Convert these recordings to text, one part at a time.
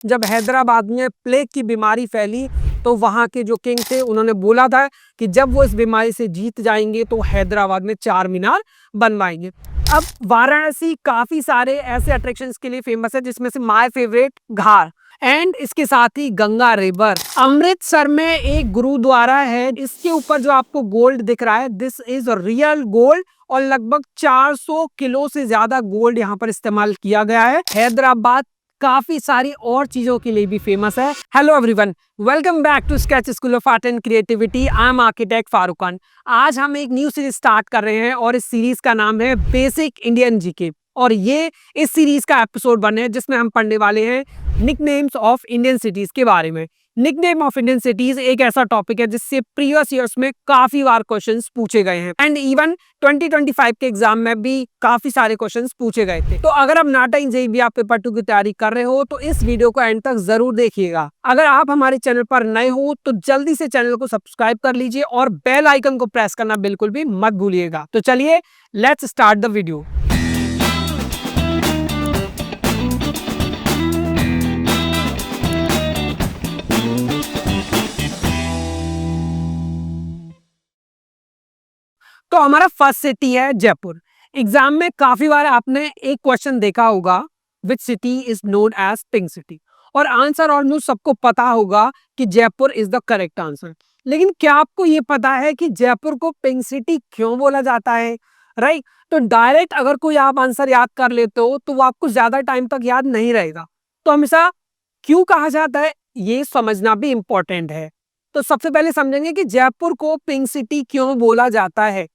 जब हैदराबाद में प्लेग की बीमारी फैली तो वहाँ के जो किंग थे उन्होंने बोला था कि जब वो इस बीमारी से जीत जाएंगे तो हैदराबाद में चार मीनार बनवाएंगे। अब वाराणसी काफी सारे ऐसे अट्रैक्शंस के लिए फेमस है, जिसमें से माय फेवरेट घाट एंड इसके साथ ही गंगा रिवर। अमृतसर में एक गुरुद्वारा है, इसके ऊपर जो आपको गोल्ड दिख रहा है दिस इज रियल गोल्ड और लगभग 400 किलो से ज्यादा गोल्ड यहाँ पर इस्तेमाल किया गया है। हैदराबाद काफी सारी और चीजों के लिए भी फेमस है। Hello everyone, welcome back to Sketch School of Art and Creativity. I am architect Farooq Khan. आज हम एक न्यू सीरीज स्टार्ट कर रहे हैं और इस सीरीज का नाम है बेसिक इंडियन जीके और ये इस सीरीज का एपिसोड 1 है, जिसमें हम पढ़ने वाले हैं निकनेम्स ऑफ इंडियन सिटीज के बारे में। निकनेम ऑफ इंडियन सिटीज एक ऐसा टॉपिक है जिससे प्रीवियस ईयर्स में काफी बार क्वेश्चंस पूछे गए हैं एंड इवन 2025 के एग्जाम में भी काफी सारे क्वेश्चंस पूछे गए थे। तो अगर आप नाटा इन जेईई आप पेपर 2 की तैयारी कर रहे हो तो इस वीडियो को एंड तक जरूर देखिएगा। अगर आप हमारे चैनल पर नए हो तो जल्दी से चैनल को सब्सक्राइब कर लीजिए और बेल आइकन को प्रेस करना बिल्कुल भी मत भूलिएगा। तो चलिए लेट्स स्टार्ट द वीडियो। तो हमारा फर्स्ट सिटी है जयपुर। एग्जाम में काफी बार आपने एक क्वेश्चन देखा होगा, which city is known as pink city, और आंसर ऑलमोस्ट सबको पता होगा कि Jaipur is the correct answer. लेकिन क्या आपको ये पता है कि जयपुर को पिंक सिटी क्यों बोला जाता है? राइट, तो डायरेक्ट अगर कोई आप आंसर याद कर लेते हो तो वो आपको ज्यादा टाइम तक याद नहीं रहेगा। तो हमेशा क्यों कहा जाता है ये समझना भी इंपॉर्टेंट है। तो सबसे पहले समझेंगे कि जयपुर को पिंक सिटी क्यों बोला जाता है।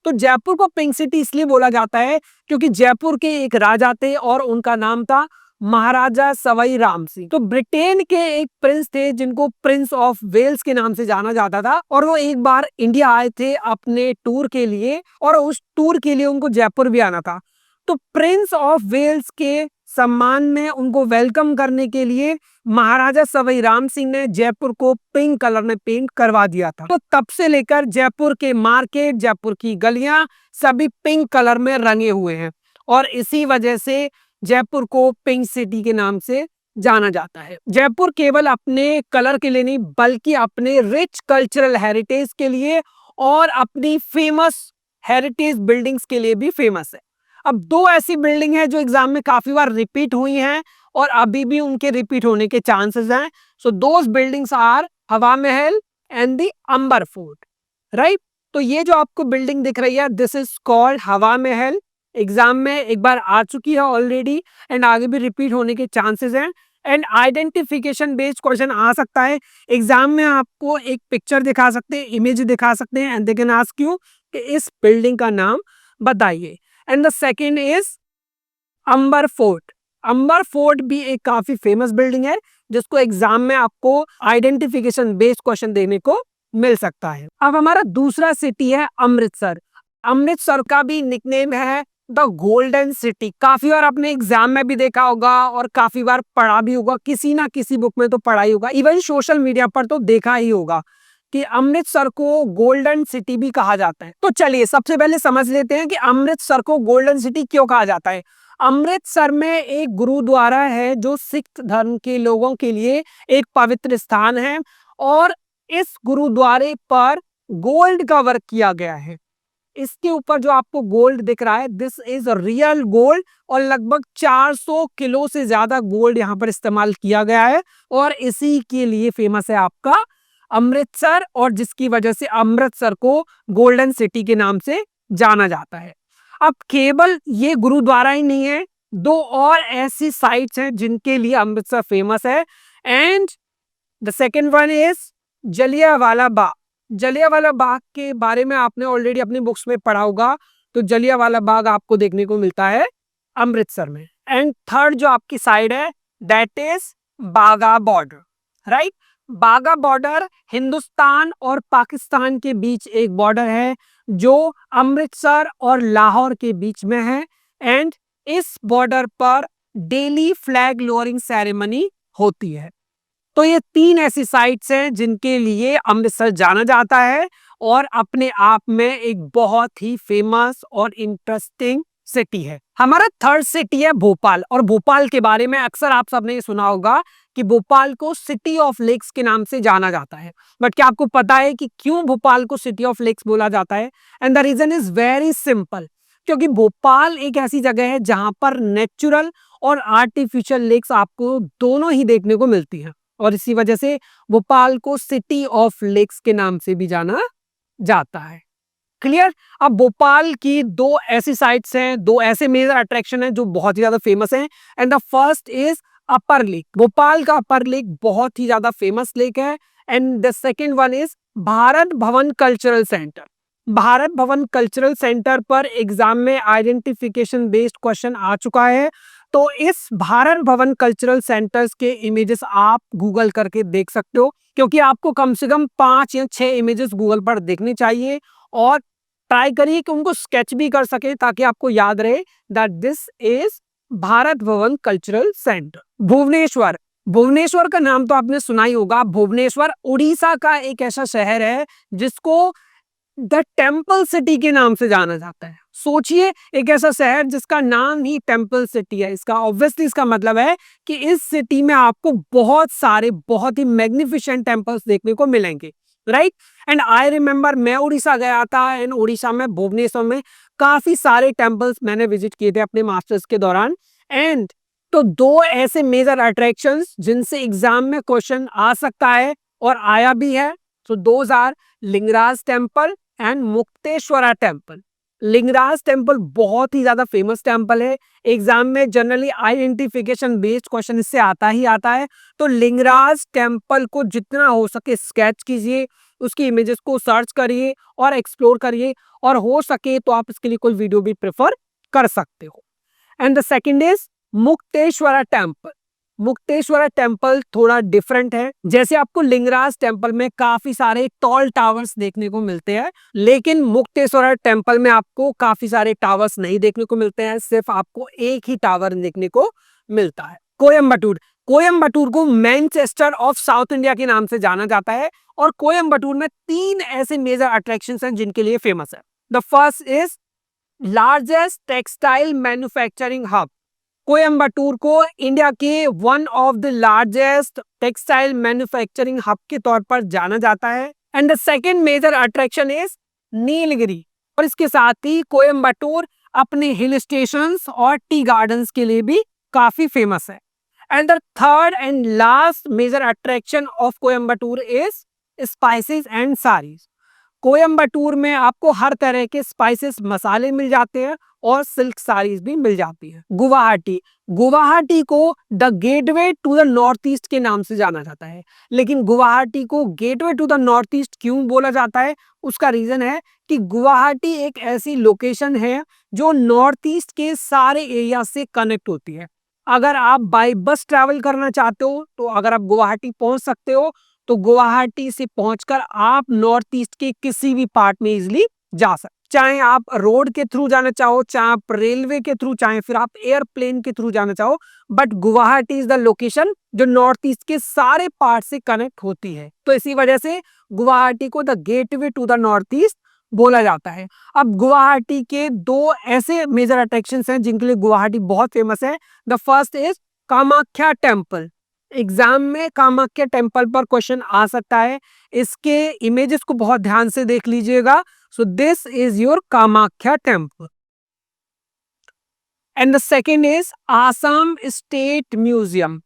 तो जयपुर को पिंक सिटी इसलिए बोला जाता है क्योंकि जयपुर के एक राजा थे और उनका नाम था महाराजा सवाई राम सिंह। तो ब्रिटेन के एक प्रिंस थे जिनको प्रिंस ऑफ वेल्स के नाम से जाना जाता था और वो एक बार इंडिया आए थे अपने टूर के लिए और उस टूर के लिए उनको जयपुर भी आना था। तो प्रिंस ऑफ वेल्स के सम्मान में उनको वेलकम करने के लिए महाराजा सवाई राम सिंह ने जयपुर को पिंक कलर में पेंट करवा दिया था। तो तब से लेकर जयपुर के मार्केट, जयपुर की गलियां सभी पिंक कलर में रंगे हुए हैं और इसी वजह से जयपुर को पिंक सिटी के नाम से जाना जाता है। जयपुर केवल अपने कलर के लिए नहीं बल्कि अपने रिच कल्चरल हेरिटेज के लिए और अपनी फेमस हेरिटेज बिल्डिंग्स के लिए भी फेमस है। अब दो ऐसी बिल्डिंग है जो एग्जाम में काफी बार रिपीट हुई हैं और अभी भी उनके रिपीट होने के चांसेस हैं। सो दोस buildings are Hawa Mahal and the Amber fort. Right, तो ये जो आपको बिल्डिंग दिख रही है दिस इज कॉल्ड हवा महल। एग्जाम में एक बार आ चुकी है ऑलरेडी एंड आगे भी रिपीट होने के चांसेस हैं एंड आइडेंटिफिकेशन बेस्ड क्वेश्चन आ सकता है। एग्जाम में आपको एक पिक्चर दिखा सकते हैं, इमेज दिखा सकते हैं and they can ask you कि इस बिल्डिंग का नाम बताइए। And the second is Amber fort. Amber fort भी एक काफी फेमस बिल्डिंग है जिसको एग्जाम में आपको आइडेंटिफिकेशन बेस्ड क्वेश्चन देने को मिल सकता है। अब हमारा दूसरा सिटी है अमृतसर। अमृतसर का भी निकनेम है द गोल्डन सिटी। काफी बार आपने एग्जाम में भी देखा होगा और काफी बार पढ़ा भी होगा, किसी ना किसी बुक में तो पढ़ा ही होगा, इवन सोशल मीडिया पर तो देखा ही होगा कि अमृतसर को गोल्डन सिटी भी कहा जाता है। तो चलिए सबसे पहले समझ लेते हैं कि अमृतसर को गोल्डन सिटी क्यों कहा जाता है। अमृतसर में एक गुरुद्वारा है जो सिख धर्म के लोगों के लिए एक पवित्र स्थान है और इस गुरुद्वारे पर गोल्ड का वर्क किया गया है। इसके ऊपर जो आपको गोल्ड दिख रहा है दिस इज रियल गोल्ड और लगभग 400 किलो से ज्यादा गोल्ड यहाँ पर इस्तेमाल किया गया है और इसी के लिए फेमस है आपका अमृतसर और जिसकी वजह से अमृतसर को गोल्डन सिटी के नाम से जाना जाता है। अब केवल ये गुरुद्वारा ही नहीं है, दो और ऐसी साइट्स हैं जिनके लिए अमृतसर फेमस है and the second one is Jallianwala Bagh. Jallianwala Bagh के बारे में आपने ऑलरेडी अपनी बुक्स में पढ़ा होगा। तो जलियांवाला बाग आपको देखने को मिलता है अमृतसर में। एंड थर्ड जो आपकी साइड है that is Wagah border. Right, Wagah border Hindustan और पाकिस्तान के बीच एक बॉर्डर है जो अमृतसर और लाहौर के बीच में है एंड इस बॉर्डर पर डेली फ्लैग लोअरिंग सेरेमनी होती है। तो ये तीन ऐसी साइट्स हैं जिनके लिए अमृतसर जाना जाता है और अपने आप में एक बहुत ही फेमस और इंटरेस्टिंग सिटी है। हमारा थर्ड सिटी है भोपाल, और भोपाल के बारे में अक्सर आप सबने ये सुना होगा कि भोपाल को सिटी ऑफ लेक्स के नाम से जाना जाता है। बट क्या आपको पता है कि क्यों भोपाल को सिटी ऑफ लेक्स बोला जाता है? And the reason is very simple, क्योंकि भोपाल एक ऐसी जगह है जहां पर नेचुरल और आर्टिफिशियल लेक्स आपको दोनों ही देखने को मिलती हैं, और इसी वजह से भोपाल को सिटी ऑफ लेक्स के नाम से भी जाना जाता है। क्लियर? अब भोपाल की दो ऐसी साइट्स हैं, दो ऐसे मेजर अट्रैक्शन हैं जो बहुत ही ज्यादा फेमस हैं। And the first is upper lake. Bhopal का अपर लेक बहुत ही ज्यादा फेमस लेक है। And the second one is Bharat Bhavan cultural centre. Bharat Bhavan cultural centre पर एग्जाम में आइडेंटिफिकेशन बेस्ड क्वेश्चन आ चुका है, तो इस भारत भवन कल्चरल सेंटर्स के इमेजेस आप गूगल करके देख सकते हो, क्योंकि आपको कम से कम 5 या 6 इमेजेस गूगल पर देखने चाहिए, और ट्राई करिए कि उनको स्केच भी कर सके ताकि आपको याद रहे that this is Bharat Bhavan cultural centre. Bhubaneswar. Bhubaneswar का नाम तो आपने सुना ही होगा। भुवनेश्वर उड़ीसा का एक ऐसा शहर है जिसको द टेम्पल सिटी के नाम से जाना जाता है। सोचिए, एक ऐसा शहर जिसका नाम ही टेम्पल सिटी है, इसका ऑब्वियसली इसका मतलब है कि इस सिटी में आपको बहुत सारे बहुत ही मैग्निफिसेंट टेम्पल्स देखने को मिलेंगे, राइट? एंड आई रिमेम्बर मैं उड़ीसा गया था, एंड उड़ीसा में भुवनेश्वर में काफी सारे टेम्पल्स मैंने विजिट किए थे अपने मास्टर्स के दौरान। एंड तो दो ऐसे मेजर अट्रैक्शंस जिनसे एग्जाम में क्वेश्चन आ सकता है और आया भी है, so those are Lingaraj temple and Mukteswara temple. Lingaraj temple बहुत ही ज्यादा फेमस टेम्पल है, एग्जाम में जनरली आइडेंटिफिकेशन बेस्ड क्वेश्चन इससे आता ही आता है। तो लिंगराज टेम्पल को जितना हो सके स्केच कीजिए, उसकी इमेजेस को सर्च करिए और एक्सप्लोर करिए, और हो सके तो आप इसके लिए कोई वीडियो भी प्रेफर कर सकते हो। And the second is Mukteswara temple. Mukteswara temple थोड़ा डिफरेंट है। जैसे आपको लिंगराज टेम्पल में काफी सारे टॉल टावर्स देखने को मिलते हैं, लेकिन मुक्तेश्वरा टेम्पल में आपको काफी सारे टावर्स नहीं देखने को मिलते हैं, सिर्फ आपको एक ही टावर देखने को मिलता है। कोयम्बटूर। कोयम्बटूर को मैनचेस्टर ऑफ साउथ इंडिया के नाम से जाना जाता है, और कोयम्बटूर में 3 ऐसे मेजर अट्रैक्शंस हैं जिनके लिए फेमस है। The first is largest textile manufacturing hub. Coimbatore को इंडिया के one of the largest textile manufacturing hub के तौर पर जाना जाता है। And the second major attraction is Nilgiri, और इसके साथ ही कोयम्बटूर अपने हिल स्टेशंस और टी गार्डन्स के लिए भी काफी फेमस है। And the third and last major attraction of Coimbatore is spices and saris. Coimbatore में आपको हर तरह के स्पाइसेस मसाले मिल जाते हैं, और सिल्क साड़ीज भी मिल जाती है। गुवाहाटी। गुवाहाटी को the gateway to the north east के नाम से जाना जाता है, लेकिन गुवाहाटी को gateway to the north east क्यों बोला जाता है? उसका रीजन है कि गुवाहाटी एक ऐसी लोकेशन है जो नॉर्थ ईस्ट के सारे एरिया से कनेक्ट होती है। अगर आप बाय बस ट्रैवल करना चाहते हो, तो अगर आप गुवाहाटी पहुंच सकते हो, तो गुवाहाटी से पहुंचकर आप नॉर्थ ईस्ट के किसी भी पार्ट में इजिली जा सकते, चाहे आप रोड के थ्रू जाना चाहो, चाहे आप रेलवे के थ्रू, चाहे फिर आप एयरप्लेन के थ्रू जाना चाहो, but Guwahati is the location जो नॉर्थ ईस्ट के सारे पार्ट से कनेक्ट होती है। तो इसी वजह से गुवाहाटी को the gateway to the north east बोला जाता है। अब गुवाहाटी के दो ऐसे मेजर अट्रैक्शंस हैं जिनके लिए गुवाहाटी बहुत फेमस है। The first is Kamakhya temple. Exam में कामाख्या टेम्पल पर क्वेश्चन आ सकता है, इसके इमेजेस को बहुत ध्यान से देख लीजिएगा। So this is your Kamakhya temple. And the second is Assam state museum.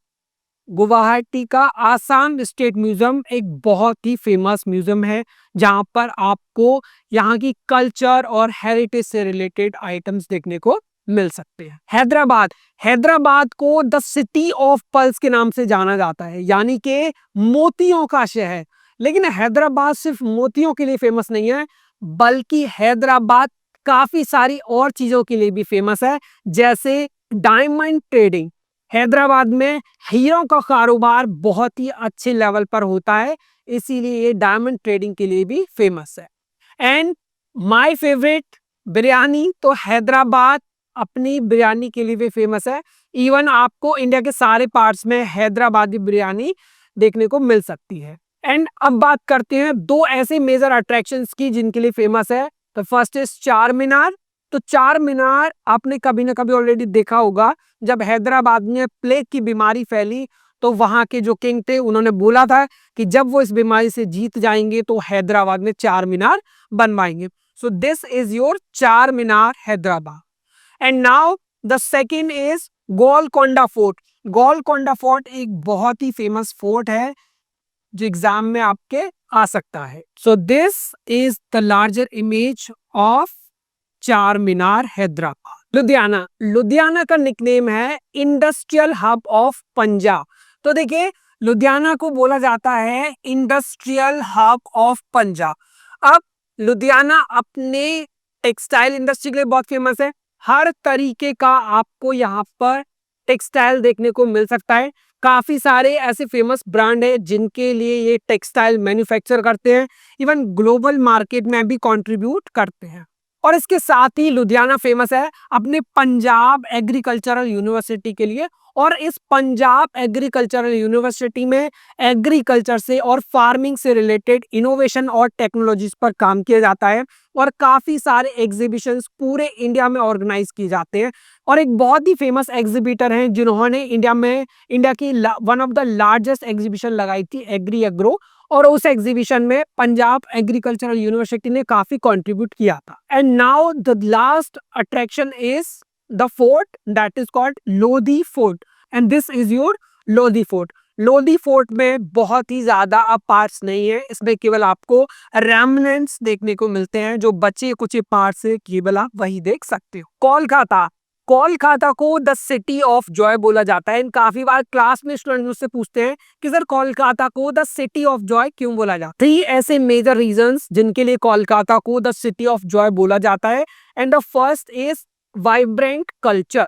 Guwahati का आसाम स्टेट म्यूजियम एक बहुत ही फेमस म्यूजियम है, जहां पर आपको यहाँ की कल्चर और हेरिटेज से रिलेटेड आइटम्स देखने को मिल सकते हैं। हैदराबाद। हैदराबाद को द सिटी ऑफ पर्ल्स के नाम से जाना जाता है, यानी कि मोतियों का शहर। लेकिन हैदराबाद सिर्फ मोतियों के लिए फेमस नहीं है, बल्कि हैदराबाद काफी सारी और चीजों के लिए भी फेमस है, जैसे डायमंड ट्रेडिंग। हैदराबाद में हीरों का कारोबार बहुत ही अच्छे लेवल पर होता है, इसीलिए ये डायमंड ट्रेडिंग के लिए भी फेमस है। एंड माय फेवरेट बिरयानी, तो हैदराबाद अपनी बिरयानी के लिए भी फेमस है। इवन आपको इंडिया के सारे पार्ट्स में हैदराबादी बिरयानी देखने को मिल सकती है। एंड अब बात करते हैं दो ऐसे मेजर अट्रैक्शंस की जिनके लिए फेमस है। तो फर्स्ट इज चार मीनार तो चार मीनार आपने कभी ना कभी ऑलरेडी देखा होगा। जब हैदराबाद में प्लेग की बीमारी फैली तो वहां के जो किंग थे उन्होंने बोला था कि जब वो इस बीमारी से जीत जाएंगे तो हैदराबाद में चार मीनार बनवाएंगे। So this is your Char Minar Hyderabad. And now the second is Golconda fort. Golconda fort एक बहुत ही फेमस फोर्ट है जो एग्जाम में आपके आ सकता है। So this is the larger image of चार मीनार हैदराबाद। लुधियाना, लुधियाना का निकनेम है इंडस्ट्रियल हब ऑफ पंजाब। तो देखिए लुधियाना को बोला जाता है इंडस्ट्रियल हब ऑफ पंजाब। अब लुधियाना अपने टेक्सटाइल इंडस्ट्री के लिए बहुत फेमस है। हर तरीके का आपको यहाँ पर टेक्सटाइल देखने को मिल सकता है। काफी सारे ऐसे फेमस ब्रांड है जिनके लिए ये टेक्सटाइल मैन्युफैक्चर करते हैं, इवन ग्लोबल मार्केट में भी कंट्रीब्यूट करते हैं। और इसके साथ ही लुधियाना फेमस है अपने पंजाब एग्रीकल्चरल यूनिवर्सिटी के लिए। और इस पंजाब एग्रीकल्चरल यूनिवर्सिटी में एग्रीकल्चर से और फार्मिंग से रिलेटेड इनोवेशन और टेक्नोलॉजीज पर काम किया जाता है और काफी सारे एग्जीबिशंस पूरे इंडिया में ऑर्गेनाइज किए जाते हैं। और एक बहुत ही फेमस एग्जीबिटर हैं जिन्होंने इंडिया की one of the largest exhibition लगाई थी एग्री एग्रो, और उस एग्जीबिशन में पंजाब एग्रीकल्चरल यूनिवर्सिटी ने काफी कंट्रीब्यूट किया था। And now the last attraction is the fort that is called Lodhi fort, and this is your Lodhi fort. Lodhi fort में बहुत ही ज्यादा पार्ट्स नहीं है, इसमें केवल आपको रेमनेंट्स देखने को मिलते हैं, जो बचे कुछ पार्ट्स है केवल आप वही देख सकते हो। कोलकाता, कोलकाता को द सिटी ऑफ जॉय बोला जाता है। काफी बार क्लास में स्टूडेंट मुझसे पूछते हैं कि सर कोलकाता को द सिटी ऑफ जॉय क्यों बोला जाता है। 3 ऐसे मेजर रीजंस जिनके लिए कोलकाता को द सिटी ऑफ जॉय बोला जाता है। And the first is vibrant culture,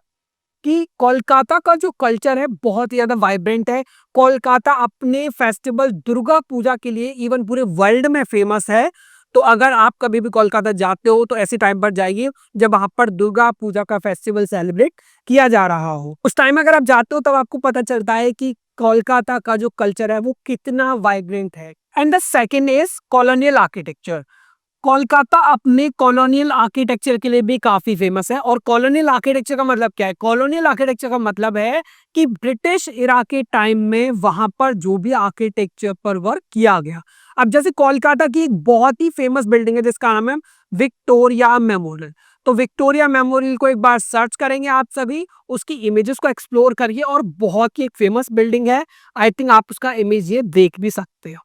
कि कोलकाता का जो कल्चर है बहुत ही ज्यादा वाइब्रेंट है। कोलकाता अपने फेस्टिवल दुर्गा पूजा के लिए इवन पूरे वर्ल्ड में फेमस है। तो अगर आप कभी भी कोलकाता जाते हो तो ऐसे टाइम पर जाइए जब वहां पर दुर्गा पूजा का फेस्टिवल सेलिब्रेट किया जा रहा हो। उस टाइम अगर आप जाते हो तब आपको पता चलता है कि कोलकाता का जो कल्चर है वो कितना वाइब्रेंट है। And the second is colonial architecture. Kolkata अपने कॉलोनियल आर्किटेक्चर के लिए भी काफी फेमस है। और कॉलोनियल आर्किटेक्चर का मतलब क्या है? कॉलोनियल आर्किटेक्चर का मतलब है कि ब्रिटिश इरा के टाइम में वहां पर जो भी आर्किटेक्चर पर वर्क किया गया। अब जैसे कोलकाता की एक बहुत ही फेमस बिल्डिंग है जिसका नाम है विक्टोरिया मेमोरियल। तो विक्टोरिया मेमोरियल को एक बार सर्च करेंगे आप सभी, उसकी इमेजेस को एक्सप्लोर करिए, और बहुत ही एक फेमस बिल्डिंग है। आई थिंक आप उसका इमेज ये देख भी सकते हो।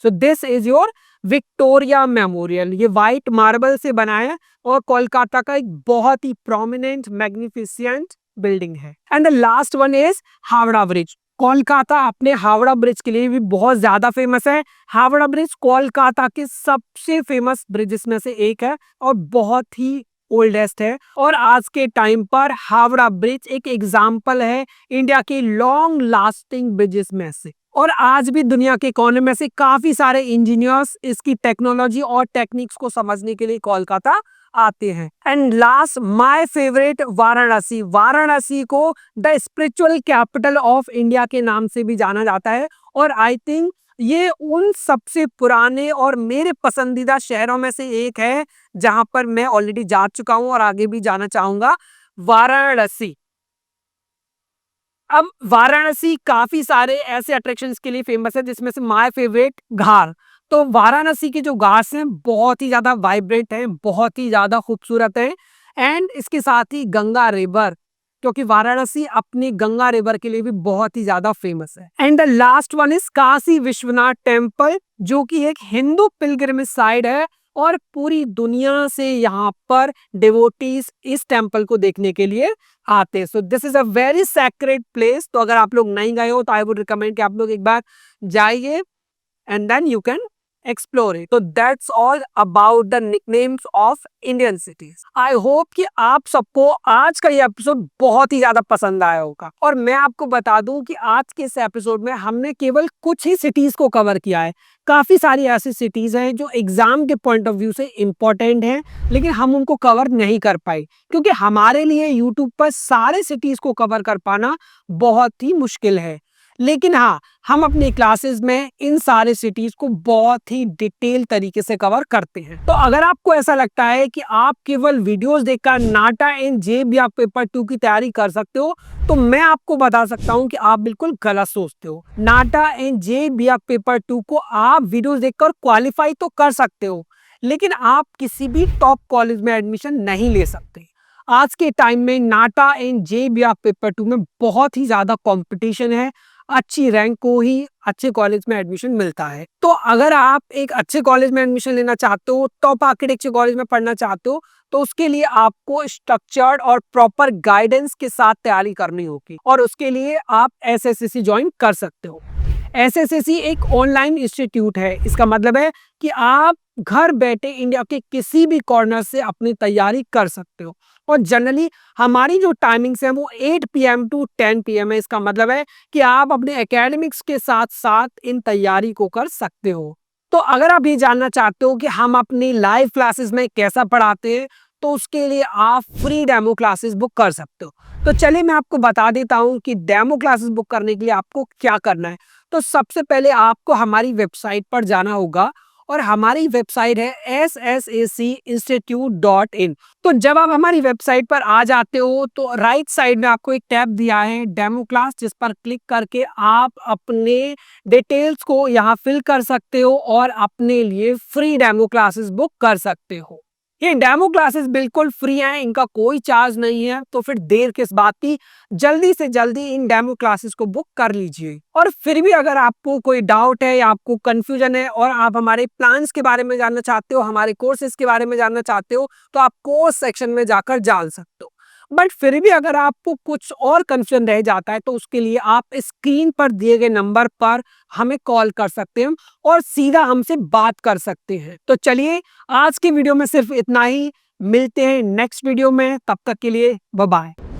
So this is your Victoria memorial. ये व्हाइट मार्बल से बना है और कोलकाता का एक बहुत ही प्रोमिनेंट मैग्निफिसेंट बिल्डिंग है। And the last one is Howrah bridge. Kolkata अपने हावड़ा ब्रिज के लिए भी बहुत ज्यादा फेमस है। हावड़ा ब्रिज कोलकाता के सबसे फेमस ब्रिजेस में से एक है और बहुत ही ओल्डेस्ट है। और आज के टाइम पर हावड़ा ब्रिज एक एग्जाम्पल है इंडिया के लॉन्ग लास्टिंग ब्रिजेस में से। और आज भी दुनिया के कोने में से काफी सारे इंजीनियर्स इसकी टेक्नोलॉजी और टेक्निक्स को समझने के लिए कोलकाता आते हैं। And last my favourite Varanasi. Varanasi को the spiritual capital of India के नाम से भी जाना जाता है। और आई थिंक ये उन सबसे पुराने और मेरे पसंदीदा शहरों में से एक है जहां पर मैं ऑलरेडी जा चुका हूं और आगे भी जाना चाहूंगा, वाराणसी। अब वाराणसी काफी सारे ऐसे अट्रैक्शंस के लिए फेमस है जिसमें से माय फेवरेट घाट। तो वाराणसी के जो घाट्स हैं बहुत ही ज्यादा वाइब्रेंट हैं, बहुत ही ज्यादा खूबसूरत हैं। एंड इसके साथ ही गंगा रिवर, क्योंकि वाराणसी अपनी गंगा रिवर के लिए भी बहुत ही ज्यादा फेमस है। And the last one is Kashi Vishwanath temple, जो कि एक हिंदू पिलग्रिमेज साइट है और पूरी दुनिया से यहाँ पर डिवोटीज इस टेम्पल को देखने के लिए आते हैं। So this is a very sacred place. तो अगर आप लोग नहीं गए हो तो आई वुड रिकमेंड कि आप लोग एक बार जाइए and then you can explore it. तो that's all about the nicknames of Indian cities. I hope कि आप सबको आज का ये एपिसोड बहुत ही ज्यादा पसंद आया होगा। और मैं आपको बता दूं कि आज के इस एपिसोड में हमने केवल कुछ ही सिटीज को कवर किया है। काफी सारी ऐसी सिटीज हैं जो एग्जाम के पॉइंट ऑफ व्यू से इंपॉर्टेंट हैं, लेकिन हम उनको कवर नहीं कर पाए क्योंकि हमारे लिए यूट्यूब पर सारे सिटीज को कवर कर पाना बहुत ही मुश्किल है। लेकिन हाँ, हम अपनी क्लासेस में इन सारे सिटीज को बहुत ही डिटेल तरीके से कवर करते हैं। तो अगर आपको ऐसा लगता है कि आप केवल वीडियोस देखकर नाटा एंड जेईई पेपर 2 की तैयारी कर सकते हो, तो मैं आपको बता सकता हूं कि आप बिल्कुल गलत सोचते हो। नाटा एंड जेईई पेपर 2 को आप वीडियोस देखकर क्वालिफाई तो कर सकते हो, लेकिन आप किसी भी टॉप कॉलेज में एडमिशन नहीं ले सकते। आज के टाइम में नाटा एंड जेईई पेपर 2 में बहुत ही ज्यादा कंपटीशन है। अच्छी रैंक को ही अच्छे कॉलेज में एडमिशन मिलता है। तो अगर आप एक अच्छे कॉलेज में एडमिशन लेना चाहते हो, टॉप आर्किटेक्चर कॉलेज में पढ़ना चाहते हो, तो उसके लिए आपको स्ट्रक्चर्ड और प्रॉपर गाइडेंस के साथ तैयारी करनी होगी और उसके लिए आप एसएससी ज्वाइन कर सकते हो। एसएससी एक ऑनलाइन इंस्टीट्यूट है। इसका मतलब है कि आप घर बैठे इंडिया के किसी भी कॉर्नर से अपनी तैयारी कर सकते हो और जनरली हमारी जो टाइमिंग्स है वो 8 PM टू 10 PM है। इसका मतलब है कि आप अपने एकेडमिक्स के साथ साथ इन तैयारी को कर सकते हो। तो अगर आप ये जानना चाहते हो कि हम अपनी लाइव क्लासेस में कैसा पढ़ाते हैं, तो उसके लिए आप फ्री डेमो क्लासेस बुक कर सकते हो। तो चलिए मैं आपको बता देता हूँ कि डेमो क्लासेस बुक करने के लिए आपको क्या करना है। तो सबसे पहले आपको हमारी वेबसाइट पर जाना होगा और हमारी वेबसाइट है ssacinstitute.in। तो जब आप हमारी वेबसाइट पर आ जाते हो तो राइट साइड में आपको एक टैब दिया है डेमो क्लास, जिस पर क्लिक करके आप अपने डिटेल्स को यहाँ फिल कर सकते हो और अपने लिए फ्री डेमो क्लासेस बुक कर सकते हो। ये डेमो क्लासेस बिल्कुल फ्री हैं, इनका कोई चार्ज नहीं है। तो फिर देर किस बात की, जल्दी से जल्दी इन डेमो क्लासेस को बुक कर लीजिए। और फिर भी अगर आपको कोई डाउट है या आपको कंफ्यूजन है और आप हमारे प्लान्स के बारे में जानना चाहते हो, हमारे कोर्सेज के बारे में जानना चाहते हो, तो आप कोर्स सेक्शन में जाकर जान सकते हो। बट फिर भी अगर आपको कुछ और कंफ्यूजन रह जाता है, तो उसके लिए आप स्क्रीन पर दिए गए नंबर पर हमें कॉल कर सकते हैं और सीधा हमसे बात कर सकते हैं। तो चलिए, आज की वीडियो में सिर्फ इतना ही। मिलते हैं नेक्स्ट वीडियो में, तब तक के लिए बाय बाय।